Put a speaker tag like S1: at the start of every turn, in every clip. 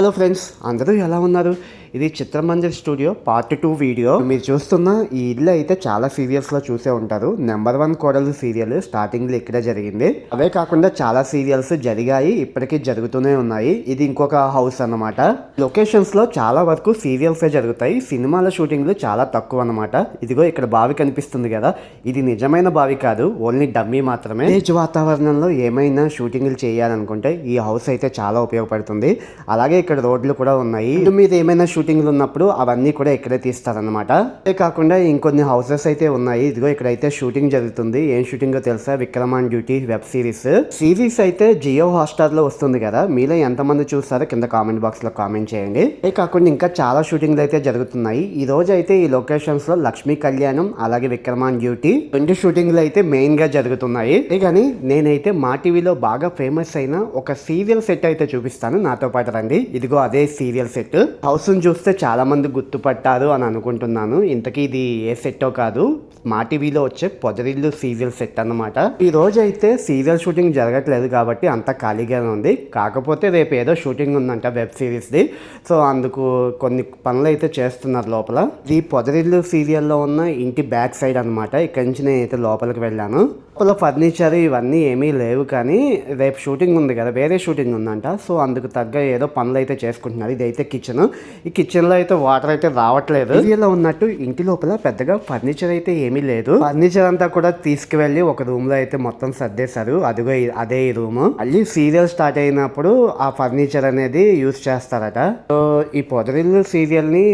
S1: Hello friends, అందరూ ఎలా ఉన్నారు? ఇది చిత్రమంజర్ స్టూడియో పార్ట్ 2 వీడియో. మీరు చూస్తున్న ఈ ఇల్లు అయితే చాలా సీరియల్స్లో చూసే ఉంటారు. నెంబర్ 1 కోడలు సీరియల్ స్టార్టింగ్లో ఇక్కడే జరిగింది. అవే కాకుండా చాలా సీరియల్స్ జరిగాయి, ఇప్పటికీ జరుగుతూనే ఉన్నాయి. ఇది ఇంకొక హౌస్ అన్నమాట. లొకేషన్స్లో చాలా వరకు సీరియల్సే జరుగుతాయి, సినిమాల షూటింగ్లు చాలా తక్కువ అన్నమాట. ఇదిగో ఇక్కడ బావి కనిపిస్తుంది కదా, ఇది నిజమైన బావి కాదు, ఓన్లీ డమ్మీ మాత్రమే. విలేజ్ వాతావరణంలో ఏమైనా షూటింగ్లు చేయాలనుకుంటే ఈ హౌస్ అయితే చాలా ఉపయోగపడుతుంది. అలాగే ఇక్కడ రోడ్లు కూడా ఉన్నాయి. ఇంటి మీద ఏమైనా షూటింగ్లు ఉన్నప్పుడు అవన్నీ కూడా ఇక్కడే తీస్తారనమాట. అదే కాకుండా ఇంకొన్ని హౌసెస్ అయితే ఉన్నాయి. ఇదిగో ఇక్కడైతే షూటింగ్ జరుగుతుంది. ఏం షూటింగ్ తెలుసా? Vikram on duty web series అయితే జియో హాట్‌స్టార్ లో వస్తుంది కదా. మీలో ఎంతమంది చూస్తారో కింద కామెంట్ బాక్స్ లో కామెంట్ చేయండి. అదే కాకుండా ఇంకా చాలా షూటింగ్లు అయితే జరుగుతున్నాయి. ఈ రోజు అయితే ఈ లొకేషన్స్ లో లక్ష్మీ కళ్యాణం అలాగే విక్రమ్ ఆన్ డ్యూటీ 2 షూటింగ్లు అయితే మెయిన్ గా జరుగుతున్నాయి. కానీ నేనైతే మా టీవీలో బాగా ఫేమస్ అయిన ఒక సీరియల్ సెట్ అయితే చూపిస్తాను, నాతో పాటు రండి. ఇదిగో అదే సీరియల్ సెట్. హౌస్ చూస్తే చాలా మంది గుర్తుపట్టారు అని అనుకుంటున్నాను. ఇంతకీ ఇది ఏ సెట్టో కాదు, మా టీవీలో వచ్చే పొదరిల్లు సీరియల్ సెట్ అన్నమాట. ఈ రోజు అయితే సీరియల్ షూటింగ్ జరగట్లేదు కాబట్టి అంత ఖాళీగానే ఉంది. కాకపోతే రేపు ఏదో షూటింగ్ ఉందంట వెబ్ సిరీస్ది. సో అందుకు కొన్ని పనులు అయితే చేస్తున్నారు లోపల. ఈ పొదరిల్లు సీరియల్లో ఉన్న ఇంటి బ్యాక్ సైడ్ అనమాట. ఇక్కడి నుంచి నేనైతే లోపలికి వెళ్ళాను. లోపల ఫర్నిచర్ ఇవన్నీ ఏమీ లేవు, కానీ రేపు షూటింగ్ ఉంది కదా, వేరే షూటింగ్ ఉందంట. సో అందుకు తగ్గ ఏదో పనులు అయితే చేసుకుంటున్నారు. ఇదైతే కిచెన్. ఈ కిచెన్లో అయితే వాటర్ అయితే రావట్లేదు. సీరియల్లో ఉన్నట్టు ఇంటి లోపల పెద్దగా ఫర్నిచర్ అయితే ఏమీ లేదు. ఫర్నిచర్ అంతా కూడా తీసుకువెళ్ళి ఒక రూమ్ లో అయితే మొత్తం సర్దేశారు. అదిగో అదే ఈ రూమ్. మళ్ళీ సీరియల్ స్టార్ట్ అయినప్పుడు ఆ ఫర్నిచర్ అనేది యూజ్ చేస్తారట. సో ఈ పొదరిల్లు సీరియల్ ని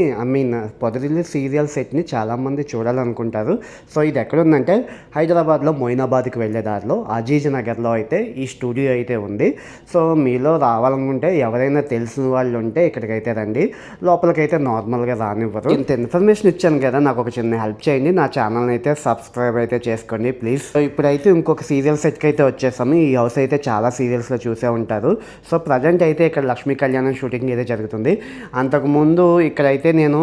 S1: పొదరిల్లు సీరియల్ సెట్ ని చాలా మంది చూడాలనుకుంటారు. సో ఇది ఎక్కడుందంటే హైదరాబాద్ లో మొయినాబాద్కి వెళ్ళే దారిలో అజీజ్ నగర్లో అయితే ఈ స్టూడియో అయితే ఉంది. సో మీలో రావాలనుకుంటే ఎవరైనా తెలిసిన వాళ్ళు ఉంటే ఇక్కడికైతే రండి. లోపలికైతే నార్మల్గా రానివ్వరు. ఇంత ఇన్ఫర్మేషన్ ఇచ్చాను కదా, నాకు ఒక చిన్న హెల్ప్ చేయండి. నా ఛానల్ని అయితే సబ్స్క్రైబ్ అయితే చేసుకోండి ప్లీజ్. సో ఇప్పుడైతే ఇంకొక సీరియల్ సెట్కి అయితే వచ్చేసాము. ఈ హౌస్ అయితే చాలా సీరియల్స్లో చూసే ఉంటారు. సో ప్రజెంట్ అయితే ఇక్కడ లక్ష్మీ కళ్యాణం షూటింగ్ అయితే జరుగుతుంది. అంతకుముందు ఇక్కడైతే నేను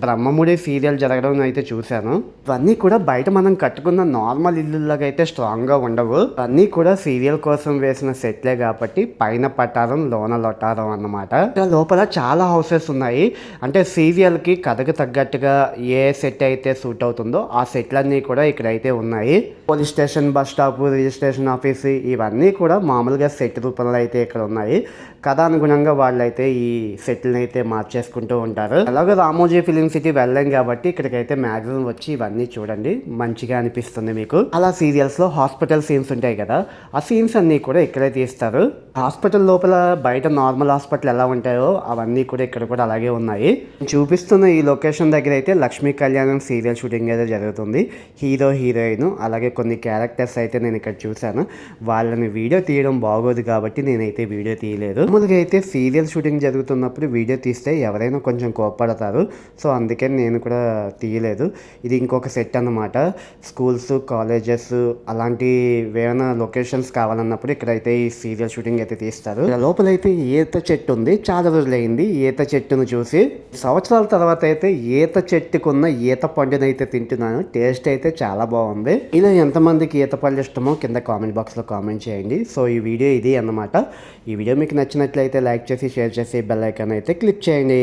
S1: బ్రహ్మముడి సీరియల్ జరగడం అయితే చూశాను. ఇవన్నీ కూడా బయట మనం కట్టుకున్న నార్మల్ ఇల్లులాగా అయితే స్ట్రాంగ్గా ఉండవు. అన్నీ కూడా సీరియల్ కోసం వేసిన సెట్లే కాబట్టి పైన పట్టారం లోన లొట్టారం అన్నమాట. లోపల చాలా హౌసెస్ ఉన్నాయి. అంటే సీరియల్కి కథకు తగ్గట్టుగా ఏ సెట్ అయితే సూట్ అవుతుందో ఆ సెట్లన్నీ కూడా ఇక్కడైతే ఉన్నాయి. Police station, bus stop, registration office ఇవన్నీ కూడా మామూలుగా సెట్ రూపంలో అయితే ఇక్కడ ఉన్నాయి. కథానుగుణంగా వాళ్ళైతే ఈ సెట్లను అయితే మార్చేసుకుంటూ ఉంటారు. అలాగే రామోజీ ఫిలిం సిటీ వెళ్ళాం కాబట్టి ఇక్కడికైతే మ్యాక్సిమం వచ్చి ఇవన్నీ చూడండి, మంచిగా అనిపిస్తుంది మీకు. అలా సీరియల్స్లో హాస్పిటల్ సీన్స్ ఉంటాయి కదా, ఆ సీన్స్ అన్నీ కూడా ఇక్కడే తీస్తారు. హాస్పిటల్ లోపల బయట నార్మల్ హాస్పిటల్ ఎలా ఉంటాయో అవన్నీ కూడా ఇక్కడ కూడా అలాగే ఉన్నాయి. చూపిస్తున్న ఈ లొకేషన్ దగ్గర అయితే లక్ష్మీ కళ్యాణం సీరియల్ షూటింగ్ అయితే జరుగుతుంది. హీరో, హీరోయిన్ అలాగే కొన్ని క్యారెక్టర్స్ అయితే నేను ఇక్కడ చూశాను. వాళ్ళని వీడియో తీయడం బాగోదు కాబట్టి నేనైతే వీడియో తీయలేదు. మామూలుగా అయితే సీరియల్ షూటింగ్ జరుగుతున్నప్పుడు వీడియో తీస్తే ఎవరైనా కొంచెం కోప్పడతారు. సో అందుకని నేను కూడా తీయలేదు. ఇది ఇంకొక సెట్ అన్నమాట. స్కూల్స్, కాలేజెస్ అలాంటి ఏమైనా లొకేషన్స్ కావాలన్నప్పుడు ఇక్కడైతే ఈ సీరియల్ షూటింగ్ అయితే తీస్తారు. లోపలైతే ఈత చెట్టు ఉంది. చాలా రోజులైంది ఈత చెట్టును చూసి. సంవత్సరాల తర్వాత అయితే ఈత చెట్టుకున్న ఈత పండునైతే తింటున్నాను. టేస్ట్ అయితే చాలా బాగుంది. ఇలా ఎంతమందికి ఈత పళ్ళు ఇష్టమో కింద కామెంట్ బాక్స్లో కామెంట్ చేయండి. సో ఈ వీడియో ఇది అన్నమాట. ఈ వీడియో మీకు నచ్చినట్లయితే లైక్ చేసి, షేర్ చేసి, బెల్ ఐకాన్ అయితే క్లిక్ చేయండి.